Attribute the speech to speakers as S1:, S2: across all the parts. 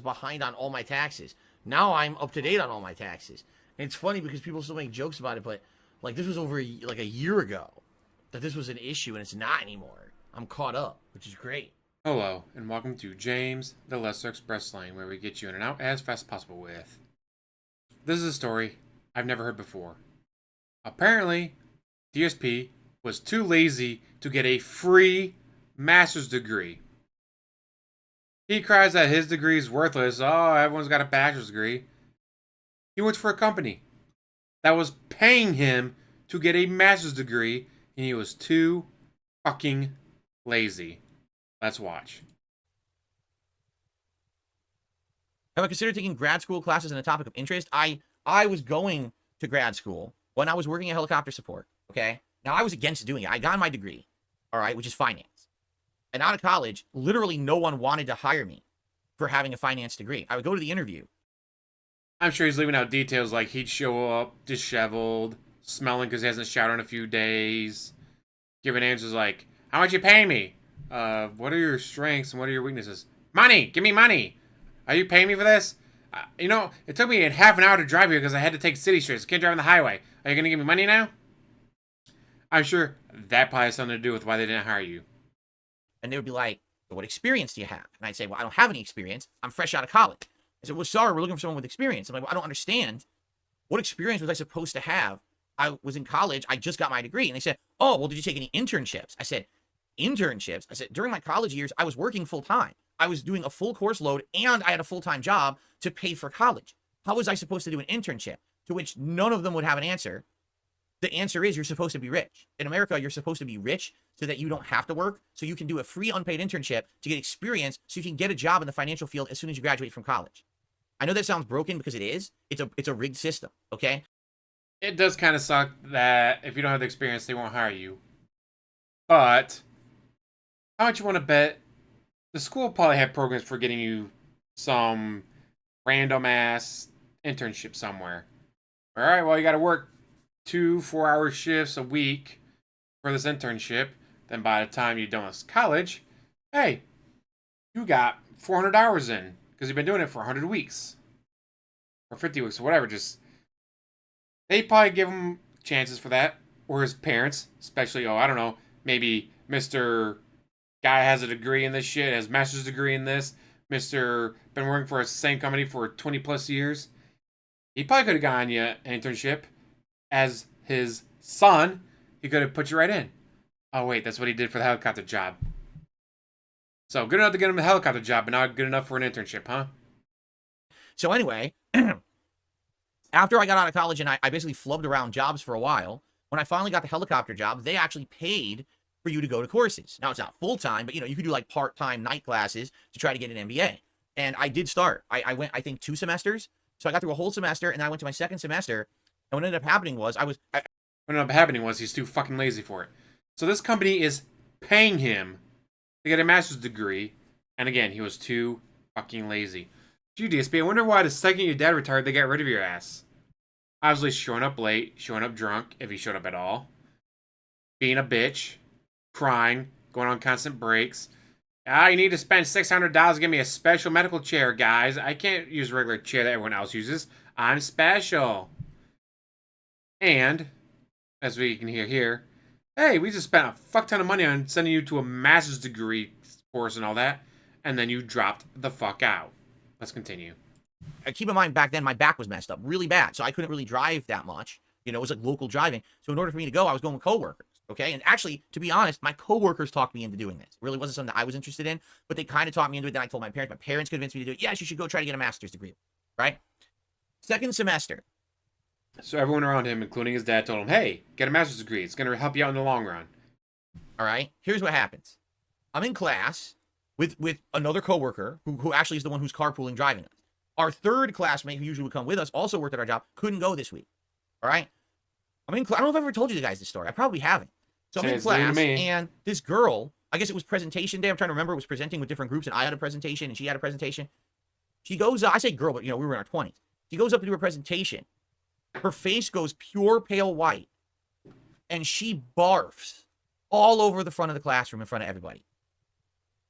S1: behind on all my taxes. Now I'm up to date on all my taxes. And it's funny because people still make jokes about it, but like this was over like a year ago that this was an issue, and it's not anymore. I'm caught up, which is great.
S2: Hello, and welcome to James, the Lesser Express Lane, where we get you in and out as fast as possible with. This is a story I've never heard before. Apparently, DSP was too lazy to get a free master's degree. He cries that his degree is worthless. Oh, everyone's got a bachelor's degree. He works for a company that was paying him to get a master's degree, and he was too fucking lazy. Let's watch.
S1: Have I considered taking grad school classes in a topic of interest? I was going to grad school when I was working at helicopter support, okay? Now, I was against doing it. I got my degree, all right, which is finance. And out of college, literally no one wanted to hire me for having a finance degree. I would go to the interview.
S2: I'm sure he's leaving out details like he'd show up disheveled, smelling because he hasn't showered in a few days, giving answers like, how much you paying me? What are your strengths and what are your weaknesses? Money! Give me money! Are you paying me for this? It took me half an hour to drive here because I had to take city streets. I can't drive on the highway. Are you going to give me money now? I'm sure that probably has something to do with why they didn't hire you.
S1: And they would be like, what experience do you have? And I'd say, well, I don't have any experience. I'm fresh out of college. I said, well, sorry, we're looking for someone with experience. I'm like, well, I don't understand. What experience was I supposed to have? I was in college. I just got my degree. And they said, oh, well, did you take any internships? I said, internships? I said, during my college years, I was working full time. I was doing a full course load and I had a full-time job to pay for college. How was I supposed to do an internship? To which none of them would have an answer. The answer is you're supposed to be rich. In America, you're supposed to be rich so that you don't have to work, so you can do a free unpaid internship to get experience so you can get a job in the financial field as soon as you graduate from college. I know that sounds broken because it is. It's a rigged system, okay?
S2: It does kind of suck that if you don't have the experience, they won't hire you. But how much you want to bet the school probably had programs for getting you some random ass internship somewhere. All right, well, you got to work 2 4-hour shifts a week for this internship. Then by the time you're done with college, hey, you got 400 hours in because you've been doing it for 100 weeks or 50 weeks or whatever. Just they probably give him chances for that, or his parents, especially. Oh, I don't know, maybe Mr. Guy has a degree in this shit, has a master's degree in this. Mr. been working for the same company for 20 plus years. He probably could have gotten you an internship. As his son, he could have put you right in. Oh, wait, that's what he did for the helicopter job. So, good enough to get him a helicopter job, but not good enough for an internship, huh?
S1: So anyway, after I got out of college and I basically flubbed around jobs for a while, when I finally got the helicopter job, they actually paid for you to go to courses. Now, it's not full-time, but, you could do like part-time night classes to try to get an MBA. And I did start. I went, I think, 2 semesters. So I got through a whole semester, and then I went to my second semester. And what ended up happening was
S2: he's too fucking lazy for it. So this company is paying him to get a master's degree, and again, he was too fucking lazy. Gee, DSP, I wonder why the second your dad retired, they got rid of your ass. Obviously, showing up late, showing up drunk, if he showed up at all, being a bitch, crying, going on constant breaks. You need to spend $600 to get me a special medical chair, guys. I can't use a regular chair that everyone else uses. I'm special. And, as we can hear here, hey, we just spent a fuck ton of money on sending you to a master's degree course and all that, and then you dropped the fuck out. Let's continue.
S1: Keep in mind, back then, my back was messed up really bad, so I couldn't really drive that much. It was like local driving. So in order for me to go, I was going with coworkers, okay? And actually, to be honest, my coworkers talked me into doing this. It really wasn't something that I was interested in, but they kind of talked me into it. Then I told my parents. My parents convinced me to do it. Yes, you should go try to get a master's degree, right? Second semester.
S2: So everyone around him, including his dad, told him, hey, get a master's degree. It's going to help you out in the long run.
S1: All right? Here's what happens. I'm in class with another coworker who actually is the one who's carpooling driving us. Our third classmate, who usually would come with us, also worked at our job, couldn't go this week. All right? I'm in class. I don't know if I've ever told you guys this story. I probably haven't. So I'm in class, and this girl, I guess it was presentation day. I'm trying to remember. It was presenting with different groups, and I had a presentation, and she had a presentation. She goes, I say girl, but, we were in our 20s. She goes up to do a presentation. Her face goes pure pale white, and she barfs all over the front of the classroom in front of everybody.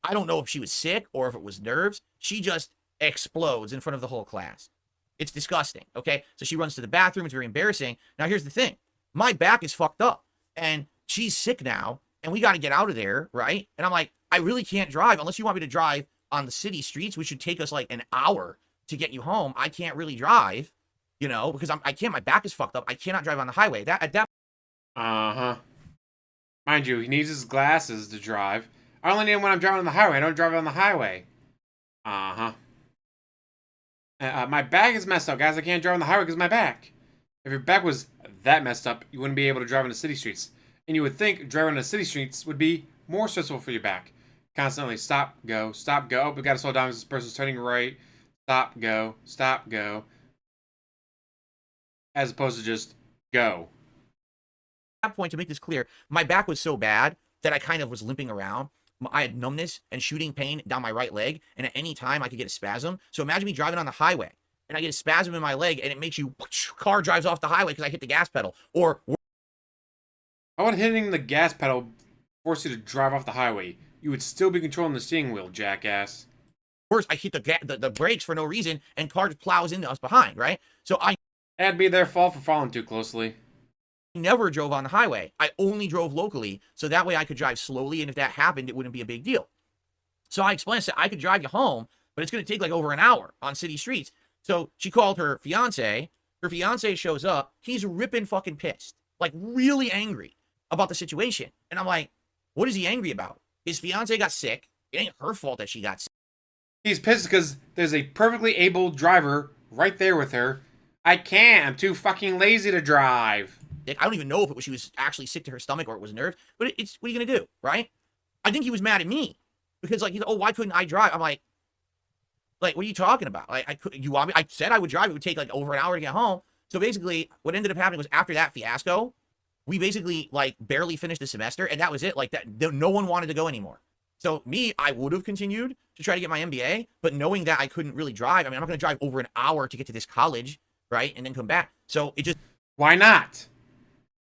S1: I don't know if she was sick or if it was nerves. She just explodes in front of the whole class. It's disgusting, okay? So she runs to the bathroom. It's very embarrassing. Now, here's the thing. My back is fucked up, and she's sick now, and we got to get out of there, right? And I'm like, I really can't drive unless you want me to drive on the city streets, which should take us like an hour to get you home. I can't really drive, because I can't. My back is fucked up. I cannot drive on the highway.
S2: Uh-huh. Mind you, he needs his glasses to drive. I only need them when I'm driving on the highway. I don't drive on the highway. Uh-huh. My back is messed up, guys. I can't drive on the highway because of my back. If your back was that messed up, you wouldn't be able to drive on the city streets. And you would think driving on the city streets would be more stressful for your back. Constantly stop, go, stop, go. Oh, we gotta slow down because this person's turning right. Stop, go, stop, go. As opposed to just go.
S1: At that point, to make this clear, my back was so bad that I kind of was limping around. I had numbness and shooting pain down my right leg, and at any time I could get a spasm. So imagine me driving on the highway, and I get a spasm in my leg, and it makes you, car drives off the highway because I hit the gas pedal. Or
S2: how about hitting the gas pedal force you to drive off the highway? You would still be controlling the steering wheel, jackass.
S1: worse, I hit the brakes for no reason, and car just plows into us behind, right? So
S2: That'd be their fault for following too closely.
S1: never drove on the highway. I only drove locally, so that way I could drive slowly, and if that happened, it wouldn't be a big deal. So I explained, I said, I could drive you home, but it's going to take like over an hour on city streets. So she called her fiance. Her fiance shows up. He's ripping fucking pissed, like really angry about the situation. And I'm like, what is he angry about? His fiance got sick. It ain't her fault that she got sick.
S2: He's pissed because there's a perfectly able driver right there with her. I can't. I'm too fucking lazy to drive.
S1: I don't even know if she was actually sick to her stomach or it was nerves, but it's what are you gonna do, right? I think he was mad at me because like, oh, why couldn't I drive? I'm like, what are you talking about? Like, I said I would drive. It would take like over an hour to get home. So basically, what ended up happening was after that fiasco, we basically like barely finished the semester, and that was it. Like that, no one wanted to go anymore. So me, I would have continued to try to get my MBA, but knowing that I couldn't really drive, I mean, I'm not going to drive over an hour to get to this college, right, and then come back. So it just...
S2: Why not?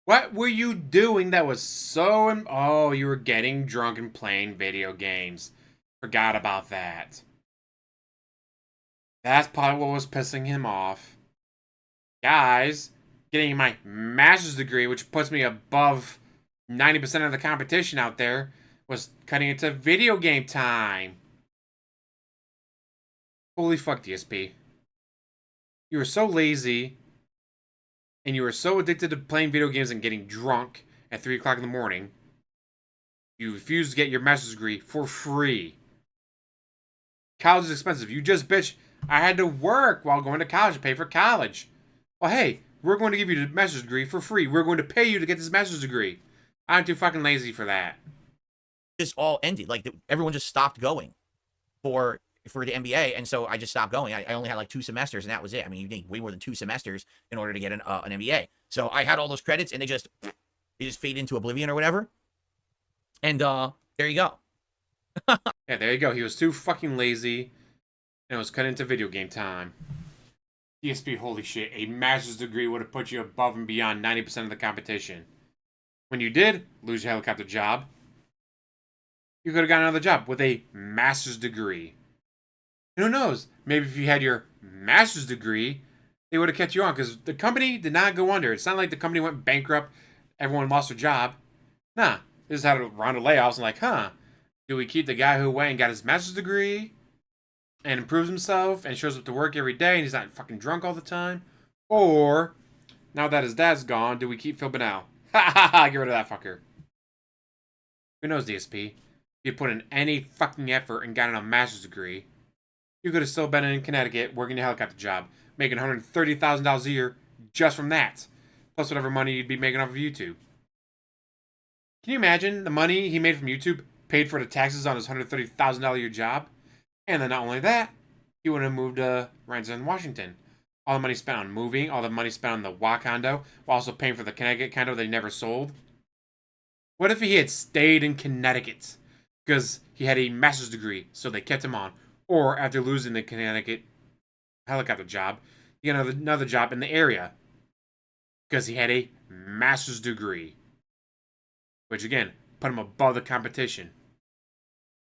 S2: What were you doing that was so... Oh, you were getting drunk and playing video games. Forgot about that. That's probably what was pissing him off. Guys, getting my master's degree, which puts me above 90% of the competition out there, was cutting into video game time. Holy fuck, DSP. You were so lazy, and you were so addicted to playing video games and getting drunk at 3 o'clock in the morning, you refused to get your master's degree for free. College is expensive. You just bitch, I had to work while going to college to pay for college. Well, hey, we're going to give you the master's degree for free. We're going to pay you to get this master's degree. I'm too fucking lazy for that.
S1: Just all ended. Like everyone just stopped going for the MBA, and so I just stopped going. I only had like 2 semesters, and that was it. I mean, you need way more than 2 semesters in order to get an MBA. So I had all those credits, and they just fade into oblivion or whatever. And there you go.
S2: Yeah, there you go. He was too fucking lazy, and it was cut into video game time. DSP, holy shit, a master's degree would have put you above and beyond 90% of the competition. When you did lose your helicopter job, you could have gotten another job with a master's degree. And who knows? Maybe if you had your master's degree, they would have kept you on because the company did not go under. It's not like the company went bankrupt, everyone lost their job. Nah, they just had a round of layoffs and like, do we keep the guy who went and got his master's degree and improves himself and shows up to work every day and he's not fucking drunk all the time? Or, now that his dad's gone, do we keep Phil Bennell? Ha ha ha, get rid of that fucker. Who knows, DSP? If you put in any fucking effort and gotten a master's degree, you could have still been in Connecticut working a helicopter job, making $130,000 a year just from that, plus whatever money you'd be making off of YouTube. Can you imagine the money he made from YouTube paid for the taxes on his $130,000 a year job? And then not only that, he would have moved to Renton, Washington. All the money spent on moving, all the money spent on the Wa condo, while also paying for the Connecticut condo they never sold. What if he had stayed in Connecticut because he had a master's degree, so they kept him on? Or after losing the Connecticut helicopter job, he got another job in the area because he had a master's degree, which again put him above the competition.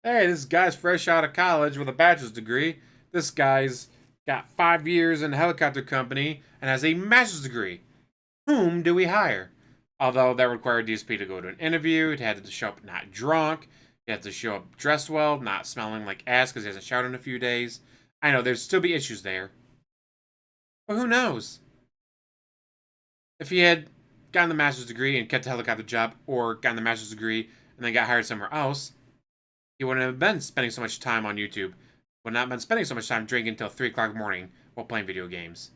S2: Hey, this guy's fresh out of college with a bachelor's degree. This guy's got 5 years in a helicopter company and has a master's degree. Whom do we hire? Although that required DSP to go to an interview, he had to show up not drunk, he had to show up dressed well, not smelling like ass because he hasn't showered in a few days. I know there'd still be issues there. But who knows? If he had gotten the master's degree and kept the helicopter job, or gotten the master's degree and then got hired somewhere else, he wouldn't have been spending so much time on YouTube. Would not have been spending so much time drinking until 3 o'clock in the morning while playing video games.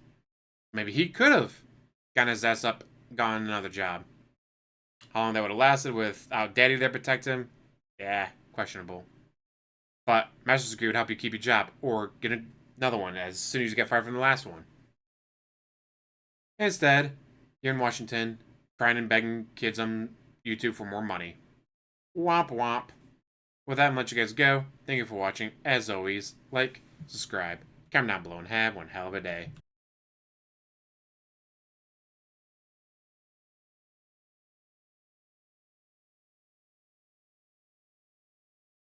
S2: Maybe he could have gotten his ass up, gotten another job. How long that would have lasted without daddy there to protect him? Yeah, questionable. But master's degree would help you keep your job, or get another one as soon as you get fired from the last one. Instead, you're in Washington, crying and begging kids on YouTube for more money. Womp womp. With that, I'm let you guys go. Thank you for watching. As always, like, subscribe, comment down below, and have one hell of a day.